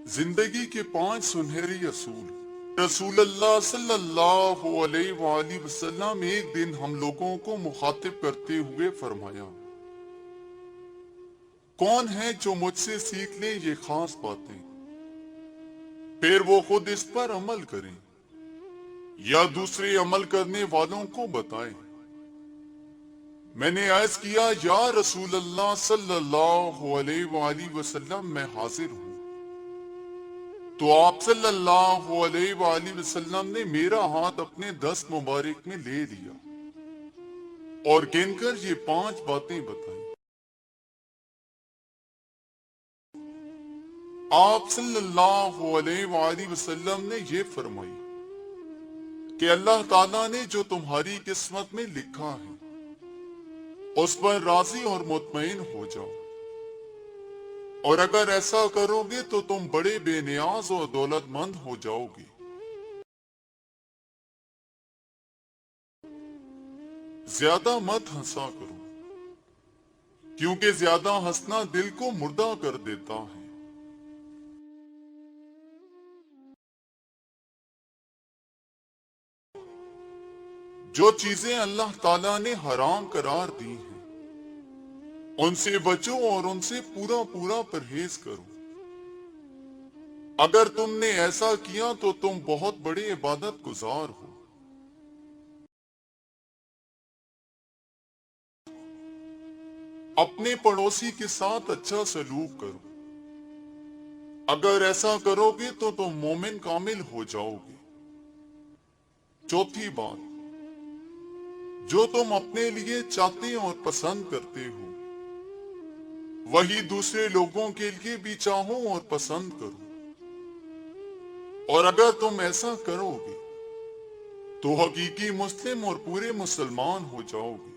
जिंदगी के 5 सुनहरे असूल। रसूल अल्लाह सल्लल्लाहु अलैहि वआलिहि वसल्लम एक दिन हम लोगों को मुखातिब करते हुए फरमाया, कौन है जो मुझसे सीख ले ये खास बातें, फिर वो खुद इस पर अमल करें या दूसरे अमल करने वालों को बताएं। मैंने अर्ज किया, या रसूल अल्लाह सल्लल्लाहु अलैहि वआलिहि वसल्लम मैं हाजिर हूँ। तो आप सल्लल्लाहु अलैहि वआलिहि वसल्लम ने मेरा हाथ अपने दस्त मुबारक में ले लिया और गिनकर ये 5 बातें बताई। आप सल्लल्लाहु अलैहि वआलिहि वसल्लम ने ये फरमाई कि अल्लाह ताला ने जो तुम्हारी किस्मत में लिखा है उस पर राजी और मुतमईन हो जाओ, और अगर ऐसा करोगे तो तुम बड़े बेनियाज और दौलतमंद हो जाओगे। ज्यादा मत हंसा करो, क्योंकि ज्यादा हंसना दिल को मुर्दा कर देता है। जो चीजें अल्लाह ताला ने हराम करार दी हैं उनसे बचो और उनसे पूरा पूरा परहेज करो। अगर तुमने ऐसा किया तो तुम बहुत बड़े इबादत गुजार हो। अपने पड़ोसी के साथ अच्छा सलूक करो। अगर ऐसा करोगे तो तुम मोमिन कामिल हो जाओगे। चौथी बात, जो तुम अपने लिए चाहते और पसंद करते हो वही दूसरे लोगों के लिए भी चाहो और पसंद करो, और अगर तुम ऐसा करोगे तो हकीकी मुस्लिम और पूरे मुसलमान हो जाओगे।